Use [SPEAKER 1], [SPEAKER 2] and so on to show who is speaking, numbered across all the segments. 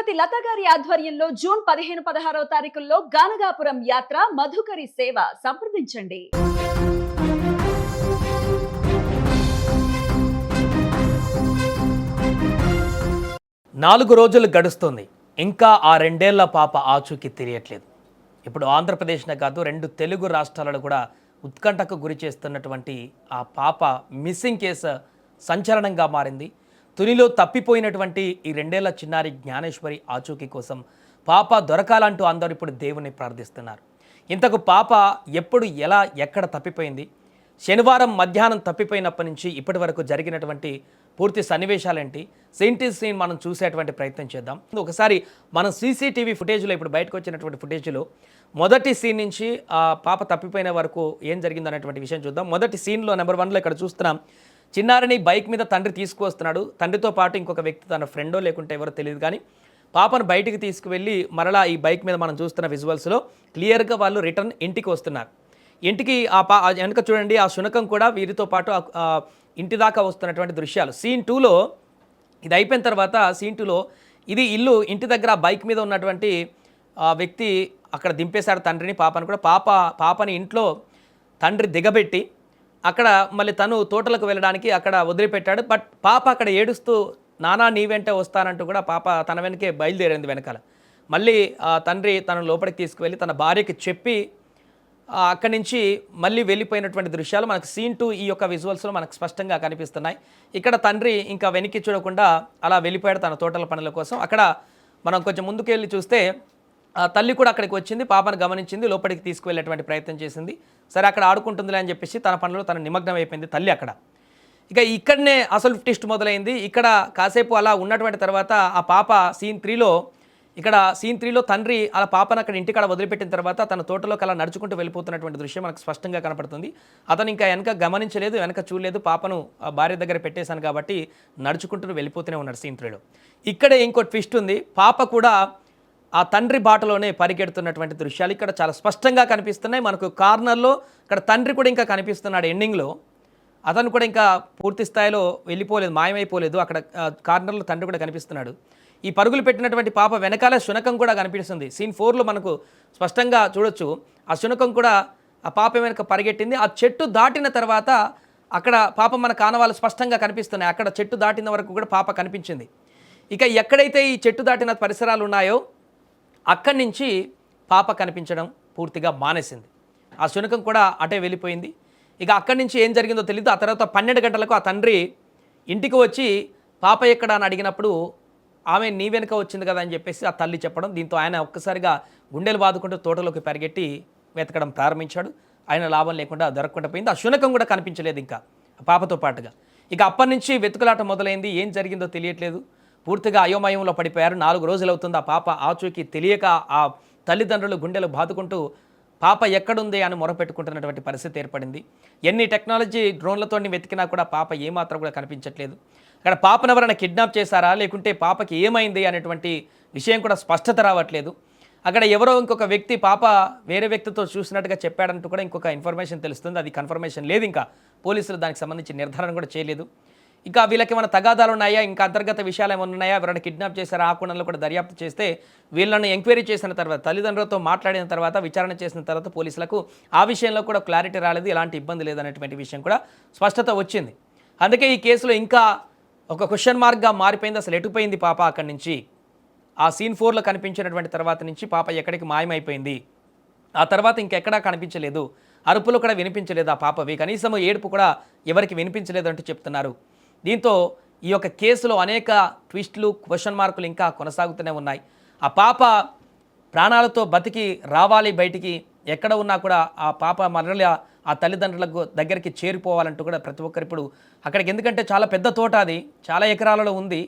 [SPEAKER 1] శ్రీమతి లత గారి ఆధ్వర్యంలో జూన్ 15-16వ తారీఖుల్లో గానగాపురం యాత్ర మధుకరి సేవ సంప్రదించండి.
[SPEAKER 2] 4 రోజులు గడుస్తుంది. ఇంకా ఆ 2 ఏళ్ల పాప ఆచూకీ తెలియట్లేదు. ఇప్పుడు ఆంధ్రప్రదేశ్నే కాదు 2 తెలుగు రాష్ట్రాలలో కూడా ఉత్కంఠకు గురి చేస్తున్నటువంటి ఆ పాప మిస్సింగ్ కేసు సంచలనంగా మారింది. తునిలో తప్పిపోయినటువంటి ఈ 2 ఏళ్ల చిన్నారి జ్ఞానేశ్వరి ఆచూకీ కోసం పాప దొరకాలంటూ అందరూ ఇప్పుడు దేవుని ప్రార్థిస్తున్నారు. ఇంతకు పాప ఎప్పుడు ఎలా ఎక్కడ తప్పిపోయింది, శనివారం మధ్యాహ్నం తప్పిపోయినప్పటి నుంచి ఇప్పటి వరకు జరిగినటువంటి పూర్తి సన్నివేశాలేంటి, సీన్ టు సీన్ మనం చూసేటువంటి ప్రయత్నం చేద్దాం. ఒకసారి మనం సీసీటీవీ ఫుటేజ్లో ఇప్పుడు బయటకు వచ్చినటువంటి ఫుటేజ్లో మొదటి సీన్ నుంచి ఆ పాప తప్పిపోయిన వరకు ఏం జరిగిందనేటువంటి విషయం చూద్దాం. మొదటి సీన్లో నెంబర్ 1లో ఇక్కడ చూస్తున్నాం, చిన్నారిని బైక్ మీద తండ్రి తీసుకువస్తున్నాడు. తండ్రితో పాటు ఇంకొక వ్యక్తి, తన ఫ్రెండో లేకుంటే ఎవరో తెలియదు, కానీ పాపను బయటికి తీసుకువెళ్ళి మరలా ఈ బైక్ మీద మనం చూస్తున్న విజువల్స్లో క్లియర్గా వాళ్ళు రిటర్న్ ఇంటికి వస్తున్నారు. ఇంటికి వెనక చూడండి, ఆ శునకం కూడా వీరితో పాటు ఇంటి దాకా వస్తున్నటువంటి దృశ్యాలు. సీన్ 2లో ఇది అయిపోయిన తర్వాత సీన్ 2లో ఇది ఇల్లు, ఇంటి దగ్గర బైక్ మీద ఉన్నటువంటి వ్యక్తి అక్కడ దింపేశాడు తండ్రిని, పాపను కూడా. పాపని ఇంట్లో తండ్రి దిగబెట్టి అక్కడ మళ్ళీ తను తోటలకు వెళ్ళడానికి అక్కడ వదిలిపెట్టాడు. బట్ పాప అక్కడ ఏడుస్తూ నానా నీ వెంటే వస్తానంటూ కూడా పాప తన వెనకే బయలుదేరింది వెనకాల. మళ్ళీ తండ్రి తన లోపలికి తీసుకువెళ్ళి తన భార్యకి చెప్పి అక్కడి నుంచి మళ్ళీ వెళ్ళిపోయినటువంటి దృశ్యాలు మనకు సీన్ 2 ఈ యొక్క విజువల్స్లో మనకు స్పష్టంగా కనిపిస్తున్నాయి. ఇక్కడ తండ్రి ఇంకా వెనక్కి చూడకుండా అలా వెళ్ళిపోయాడు తన తోటల పనుల కోసం. అక్కడ మనం కొంచెం ముందుకు వెళ్ళి చూస్తే తల్లి కూడా అక్కడికి వచ్చింది, పాపను గమనించింది, లోపలికి తీసుకువెళ్ళేటువంటి ప్రయత్నం చేసింది. సరే అక్కడ ఆడుకుంటుందిలే అని చెప్పేసి తన పనులు తన నిమగ్నం అయిపోయింది తల్లి అక్కడ. ఇక ఇక్కడనే అసలు ట్విస్ట్ మొదలైంది. ఇక్కడ కాసేపు అలా ఉన్నటువంటి తర్వాత ఆ పాప సీన్ 3లో తండ్రి అలా పాపను అక్కడ ఇంటికాడ వదిలిపెట్టిన తర్వాత తన తోటలోకి అలా నడుచుకుంటూ వెళ్ళిపోతున్నటువంటి దృశ్యం మనకు స్పష్టంగా కనపడుతుంది. అతను ఇంకా వెనక గమనించలేదు, వెనక చూడలేదు, పాపను భార్య దగ్గర పెట్టేశాను కాబట్టి నడుచుకుంటూ వెళ్ళిపోతూనే ఉన్నాడు సీన్ 3లో. ఇక్కడే ఇంకో ట్విస్ట్ ఉంది. పాప కూడా ఆ తండ్రి బాటలోనే పరిగెడుతున్నటువంటి దృశ్యాలు ఇక్కడ చాలా స్పష్టంగా కనిపిస్తున్నాయి. మనకు కార్నర్లో ఇక్కడ తండ్రి కూడా ఇంకా కనిపిస్తున్నాడు ఎండింగ్లో. అతను కూడా ఇంకా పూర్తి స్థాయిలో వెళ్ళిపోలేదు, మాయమైపోలేదు. అక్కడ కార్నర్లో తండ్రి కూడా కనిపిస్తున్నాడు. ఈ పరుగులు పెట్టినటువంటి పాప వెనకాల శునకం కూడా కనిపిస్తుంది. సీన్ 4లో మనకు స్పష్టంగా చూడొచ్చు. ఆ శునకం కూడా ఆ పాప వెనక పరిగెట్టింది. ఆ చెట్టు దాటిన తర్వాత అక్కడ పాప మన కానవాళ్ళు స్పష్టంగా కనిపిస్తున్నాయి. అక్కడ చెట్టు దాటిన వరకు కూడా పాప కనిపించింది. ఇక ఎక్కడైతే ఈ చెట్టు దాటిన పరిసరాలు ఉన్నాయో అక్కడి నుంచి పాప కనిపించడం పూర్తిగా మానేసింది. ఆ శునకం కూడా అటే వెళ్ళిపోయింది. ఇక అక్కడి నుంచి ఏం జరిగిందో తెలియదు. ఆ తర్వాత 12 గంటలకు ఆ తండ్రి ఇంటికి వచ్చి పాప ఎక్కడ అని అడిగినప్పుడు ఆమె నీ వెనుక వచ్చింది కదా అని చెప్పేసి ఆ తల్లి చెప్పడం, దీంతో ఆయన ఒక్కసారిగా గుండెలు బాదుకుంటూ తోటలోకి పరిగెట్టి వెతకడం ప్రారంభించాడు. ఆయన లాభం లేకుండా దొరకకుండా పోయింది. ఆ శునకం కూడా కనిపించలేదు ఇంకా పాపతో పాటుగా. ఇక అప్పటి నుంచి వెతుకులాట మొదలైంది. ఏం జరిగిందో తెలియట్లేదు. పూర్తిగా అయోమయంలో పడిపోయారు. 4 రోజులు అవుతుంది ఆ పాప ఆచూకీ తెలియక ఆ తల్లిదండ్రులు గుండెలు బాదుకుంటూ పాప ఎక్కడుంది అని మొరపెట్టుకుంటున్నటువంటి పరిస్థితి ఏర్పడింది. ఎన్ని టెక్నాలజీ డ్రోన్లతో వెతికినా కూడా పాప ఏమాత్రం కూడా కనిపించట్లేదు. అక్కడ పాపను ఎవరైనా కిడ్నాప్ చేశారా, లేకుంటే పాపకి ఏమైంది అనేటువంటి విషయం కూడా స్పష్టత రావట్లేదు. అక్కడ ఎవరో ఇంకొక వ్యక్తి పాప వేరే వ్యక్తితో చూసినట్టుగా చెప్పాడంటూ కూడా ఇంకొక ఇన్ఫర్మేషన్ తెలుస్తుంది. అది కన్ఫర్మేషన్ లేదు. ఇంకా పోలీసులు దానికి సంబంధించి నిర్ధారణ కూడా చేయలేదు. ఇంకా వీళ్ళకి ఏమైనా తగాదాలు ఉన్నాయా, ఇంకా అంతర్గత విషయాలు ఏమైనా ఉన్నాయా, ఎవరైనా కిడ్నాప్ చేశారా, ఆ కోణంలో కూడా దర్యాప్తు చేస్తే వీళ్ళని ఎంక్వైరీ చేసిన తర్వాత, తల్లిదండ్రులతో మాట్లాడిన తర్వాత, విచారణ చేసిన తర్వాత పోలీసులకు ఆ విషయంలో కూడా క్లారిటీ రాలేదు, ఎలాంటి ఇబ్బంది లేదనేటువంటి విషయం కూడా స్పష్టత వచ్చింది. అందుకే ఈ కేసులో ఇంకా ఒక క్వశ్చన్ మార్క్గా మారిపోయింది. అసలు ఎటుపోయింది పాప అక్కడి నుంచి? ఆ సీన్ 4లో కనిపించినటువంటి తర్వాత నుంచి పాప ఎక్కడికి మాయమైపోయింది? ఆ తర్వాత ఇంకెక్కడా కనిపించలేదు, అరుపులు కూడా వినిపించలేదు ఆ పాపవి, కనీసం ఏడుపు కూడా ఎవరికి వినిపించలేదు అంటూ చెప్తున్నారు. దీంతో ఈ యొక్క కేసులో అనేక ట్విస్టులు, క్వశ్చన్ మార్కులు ఇంకా కొనసాగుతూనే ఉన్నాయి. ఆ పాప ప్రాణాలతో బతికి రావాలి బయటికి, ఎక్కడ ఉన్నా కూడా ఆ పాప మరల ఆ తల్లిదండ్రులకు దగ్గరికి చేరిపోవాలంటూ కూడా ప్రతి ఒక్కరు ఇప్పుడు అక్కడికి, ఎందుకంటే చాలా పెద్ద తోట, అది చాలా ఎకరాలలో ఉంది.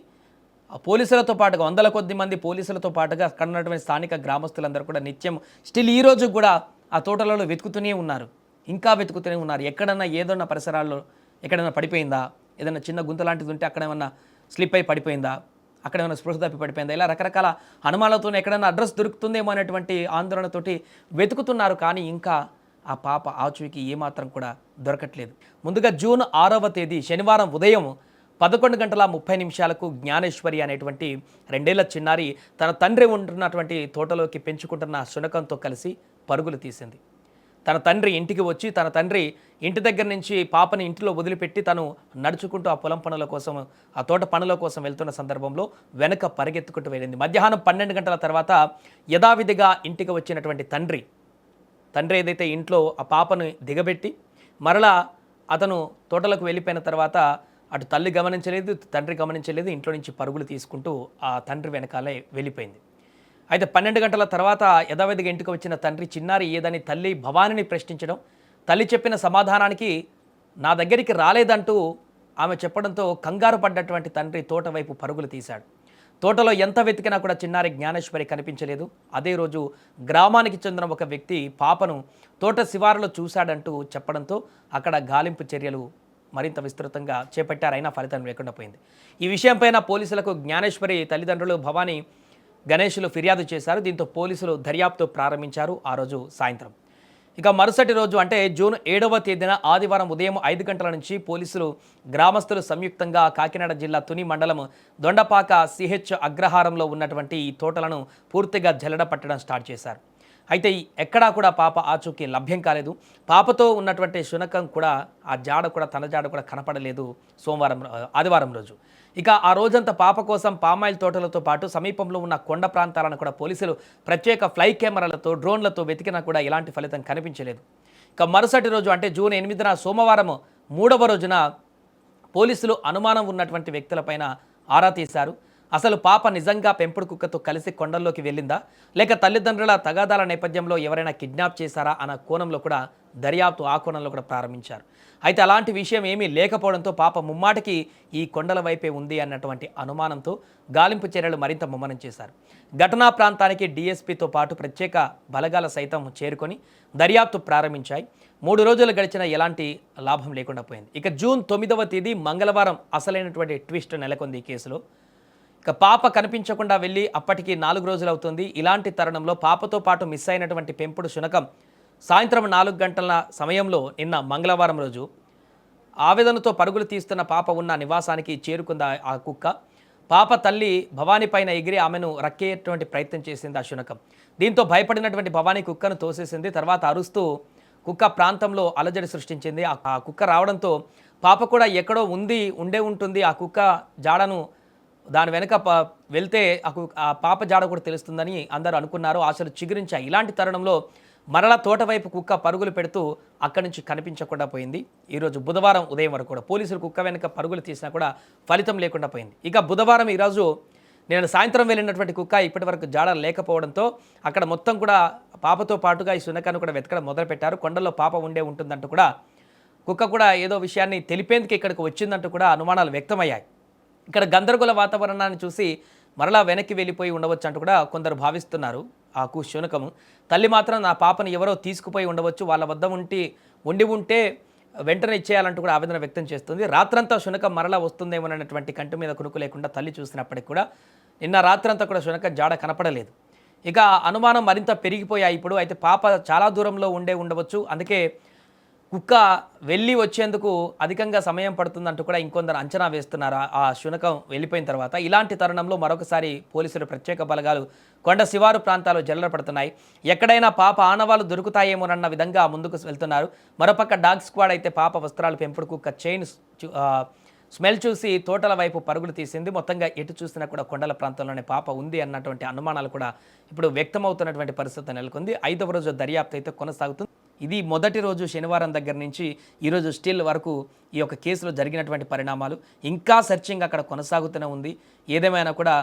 [SPEAKER 2] ఆ పోలీసులతో పాటుగా 100ల కొద్ది మంది పోలీసులతో పాటుగా అక్కడ ఉన్నటువంటి స్థానిక గ్రామస్తులందరూ కూడా నిత్యం స్టిల్ ఈ రోజు కూడా ఆ తోటలలో వెతుకుతూనే ఉన్నారు, ఇంకా వెతుకుతూనే ఉన్నారు. ఎక్కడన్నా ఏదన్నా పరిసరాల్లో ఎక్కడైనా పడిపోయిందా, ఏదైనా చిన్న గుంత లాంటిది ఉంటే అక్కడ ఏమన్నా స్లిప్ అయి పడిపోయిందా, అక్కడ ఏమైనా స్పృహ తప్పి పడిపోయిందా, ఇలా రకరకాల అనుమానాలతో ఎక్కడైనా అడ్రస్ దొరుకుతుందేమో అనేటువంటి ఆందోళనతోటి వెతుకుతున్నారు. కానీ ఇంకా ఆ పాప ఆచూకీ ఏమాత్రం కూడా దొరకట్లేదు. ముందుగా జూన్ 6వ తేదీ శనివారం ఉదయం 11:30 జ్ఞానేశ్వరి అనేటువంటి 2 ఏళ్ల చిన్నారి తన తండ్రి ఉంటున్నటువంటి తోటలోకి పెంచుకుంటున్న శునకంతో కలిసి పరుగులు తీసింది. తన తండ్రి ఇంటికి వచ్చి తన తండ్రి ఇంటి దగ్గర నుంచి పాపని ఇంటిలో వదిలిపెట్టి తను నడుచుకుంటూ ఆ పొలం పనుల కోసం ఆ తోట పనుల కోసం వెళ్తున్న సందర్భంలో వెనక పరిగెత్తుకుంటూ వెళ్ళింది. మధ్యాహ్నం 12 గంటల తర్వాత యథావిధిగా ఇంటికి వచ్చినటువంటి తండ్రి ఏదైతే ఇంట్లో ఆ పాపను దిగబెట్టి మరలా అతను తోటలకు వెళ్ళిపోయిన తర్వాత అటు తల్లి గమనించలేదు, తండ్రి గమనించలేదు, ఇంట్లో నుంచి పరుగులు తీసుకుంటూ ఆ తండ్రి వెనకాలే వెళ్ళిపోయింది. అయితే 12 గంటల తర్వాత యథావిధిగా ఇంటికి వచ్చిన తండ్రి చిన్నారి ఏదని తల్లి భవానిని ప్రశ్నించడం, తల్లి చెప్పిన సమాధానానికి నా దగ్గరికి రాలేదంటూ ఆమె చెప్పడంతో కంగారు పడ్డటువంటి తండ్రి తోట వైపు పరుగులు తీశాడు. తోటలో ఎంత వెతికినా కూడా చిన్నారి జ్ఞానేశ్వరి కనిపించలేదు. అదే రోజు గ్రామానికి చెందిన ఒక వ్యక్తి పాపను తోట శివారులో చూశాడంటూ చెప్పడంతో అక్కడ గాలింపు చర్యలు మరింత విస్తృతంగా చేపట్టారు. అయినా ఫలితం లేకుండా పోయింది. ఈ విషయంపైన పోలీసులకు జ్ఞానేశ్వరి తల్లిదండ్రులు భవానీ గణేష్లు ఫిర్యాదు చేశారు. దీంతో పోలీసులు దర్యాప్తు ప్రారంభించారు ఆ రోజు సాయంత్రం. ఇక మరుసటి రోజు అంటే జూన్ 7వ తేదీన ఆదివారం ఉదయం 5 గంటల నుంచి పోలీసులు గ్రామస్తులు సంయుక్తంగా కాకినాడ జిల్లా తుని మండలం దొండపాక సిహెచ్ అగ్రహారంలో ఉన్నటువంటి ఈ తోటలను పూర్తిగా జల్లెడ పట్టడం స్టార్ట్ చేశారు. అయితే ఎక్కడా కూడా పాప ఆచూకీ లభ్యం కాలేదు. పాపతో ఉన్నటువంటి శునకం కూడా ఆ జాడ కూడా తన జాడ కూడా కనపడలేదు ఆదివారం రోజు. ఇక ఆ రోజంతా పాప కోసం పామాయిల్ తోటలతో పాటు సమీపంలో ఉన్న కొండ ప్రాంతాలను కూడా పోలీసులు ప్రత్యేక ఫ్లై కెమెరాలతో డ్రోన్లతో వెతికినా కూడా ఎలాంటి ఫలితం కనిపించలేదు. ఇక మరుసటి రోజు అంటే జూన్ 8న సోమవారం 3వ రోజున పోలీసులు అనుమానం ఉన్నటువంటి వ్యక్తులపైన ఆరా తీశారు. అసలు పాప నిజంగా పెంపుడు కుక్కతో కలిసి కొండల్లోకి వెళ్ళిందా, లేక తల్లిదండ్రుల తగాదాల నేపథ్యంలో ఎవరైనా కిడ్నాప్ చేశారా అన్న కోణంలో కూడా దర్యాప్తు ఆ కోణంలో కూడా ప్రారంభించారు. అయితే అలాంటి విషయం ఏమీ లేకపోవడంతో పాప ముమ్మాటికి ఈ కొండల వైపే ఉంది అన్నటువంటి అనుమానంతో గాలింపు చర్యలు మరింత ముమ్మరం చేశారు. ఘటనా ప్రాంతానికి డీఎస్పీతో పాటు ప్రత్యేక బలగాల సైతం చేరుకొని దర్యాప్తు ప్రారంభించాయి. 3 రోజులు గడిచిన ఎలాంటి లాభం లేకుండా పోయింది. ఇక జూన్ 9వ తేదీ మంగళవారం అసలైనటువంటి ట్విస్ట్ నెలకొంది ఈ కేసులో. ఇక పాప కనిపించకుండా వెళ్ళి అప్పటికి 4 రోజులు అవుతుంది. ఇలాంటి తరుణంలో పాపతో పాటు మిస్ అయినటువంటి పెంపుడు శునకం సాయంత్రం 4 గంటల సమయంలో నిన్న మంగళవారం రోజు ఆవేదనతో పరుగులు తీస్తున్న పాప ఉన్న నివాసానికి చేరుకుంది ఆ కుక్క. పాప తల్లి భవానీ పైన ఎగిరి ఆమెను రక్కేటువంటి ప్రయత్నం చేసింది ఆ శునకం. దీంతో భయపడినటువంటి భవానీ కుక్కను తోసేసింది. తర్వాత అరుస్తూ కుక్క ప్రాంతంలో అలజడి సృష్టించింది. ఆ కుక్క రావడంతో పాప కూడా ఎక్కడో ఉండే ఉంటుంది. ఆ కుక్క జాడను దాని వెనక వెళ్తే ఆ పాప జాడ కూడా తెలుస్తుందని అందరూ అనుకున్నారు. ఆశలు చిగురించాయి. ఇలాంటి తరుణంలో మరలా తోట వైపు కుక్క పరుగులు పెడుతూ అక్కడి నుంచి కనిపించకుండా పోయింది. ఈరోజు బుధవారం ఉదయం వరకు కూడా పోలీసులు కుక్క వెనక పరుగులు తీసినా కూడా ఫలితం లేకుండా పోయింది. ఇక బుధవారం ఈరోజు నేను సాయంత్రం వెళ్ళినటువంటి కుక్క ఇప్పటి వరకు జాడ లేకపోవడంతో అక్కడ మొత్తం కూడా పాపతో పాటుగా ఈ శునకాన్ని కూడా వెతకడం మొదలుపెట్టారు. కొండల్లో పాప ఉంటుందంటూ కూడా కుక్క కూడా ఏదో విషయాన్ని తెలిపేందుకు ఇక్కడికి వచ్చిందంటూ కూడా అనుమానాలు వ్యక్తమయ్యాయి. ఇక్కడ గందరగోళ వాతావరణాన్ని చూసి మరలా వెనక్కి వెళ్ళిపోయి ఉండవచ్చు అంటూ కూడా కొందరు భావిస్తున్నారు. ఆ శునకము తల్లి మాత్రం నా పాపను ఎవరో తీసుకుపోయి ఉండవచ్చు, వాళ్ళ వద్ద ఉంటే వెంటనే ఇచ్చేయాలంటూ కూడా ఆవేదన వ్యక్తం చేస్తుంది. రాత్రంతా శునకం మరలా వస్తుందేమోనన్నటువంటి కంటి మీద కునుకు లేకుండా తల్లి చూసినప్పటికీ కూడా నిన్న రాత్రంతా కూడా శునకం జాడ కనపడలేదు. ఇక అనుమానం మరింత పెరిగిపోయాయి ఇప్పుడు. అయితే పాప చాలా దూరంలో ఉండవచ్చు, అందుకే కుక్క వెళ్ళి వచ్చేందుకు అధికంగా సమయం పడుతుందంటూ కూడా ఇంకొందరు అంచనా వేస్తున్నారు ఆ శునకం వెళ్ళిపోయిన తర్వాత. ఇలాంటి తరుణంలో మరొకసారి పోలీసులు ప్రత్యేక బలగాలు కొండ శివారు ప్రాంతాలు జల్లెడపడుతున్నాయి. ఎక్కడైనా పాప ఆనవాళ్ళు దొరుకుతాయేమోనన్న విధంగా ముందుకు వెళ్తున్నారు. మరోపక్క డాగ్ స్క్వాడ్ అయితే పాప వస్త్రాలు పెంపుడు కుక్క చైన్ స్మెల్ చూసి తోటల వైపు పరుగులు తీసింది. మొత్తంగా ఎటు చూసినా కూడా కొండల ప్రాంతంలోనే పాప ఉంది అన్నటువంటి అనుమానాలు కూడా ఇప్పుడు వ్యక్తమవుతున్నటువంటి పరిస్థితి నెలకొంది. 5వ రోజు దర్యాప్తు అయితే కొనసాగుతుంది. ఇది మొదటి రోజు శనివారం దగ్గర నుంచి ఈరోజు స్టిల్ వరకు ఈ యొక్క కేసులో జరిగినటువంటి పరిణామాలు. ఇంకా సెర్చింగ్ అక్కడ కొనసాగుతూనే ఉంది. ఏదేమైనా కూడా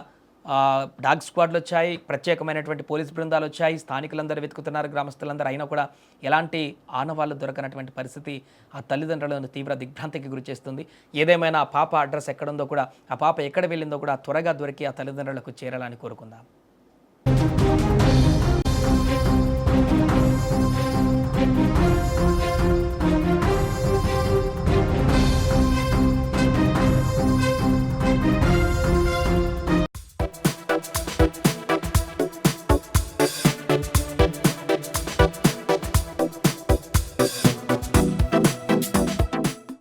[SPEAKER 2] డాగ్ స్క్వాడ్లు వచ్చాయి, ప్రత్యేకమైనటువంటి పోలీస్ బృందాలు వచ్చాయి, స్థానికులందరూ వెతుకుతున్నారు, గ్రామస్తులందరూ. అయినా కూడా ఎలాంటి ఆనవాళ్ళు దొరకనటువంటి పరిస్థితి ఆ తల్లిదండ్రులను తీవ్ర దిగ్భ్రాంతికి గురి చేస్తుంది. ఏదేమైనా ఆ పాప అడ్రస్ ఎక్కడుందో కూడా, ఆ పాప ఎక్కడ వెళ్ళిందో కూడా త్వరగా దొరికి ఆ తల్లిదండ్రులకు చేరాలని కోరుకుందాం.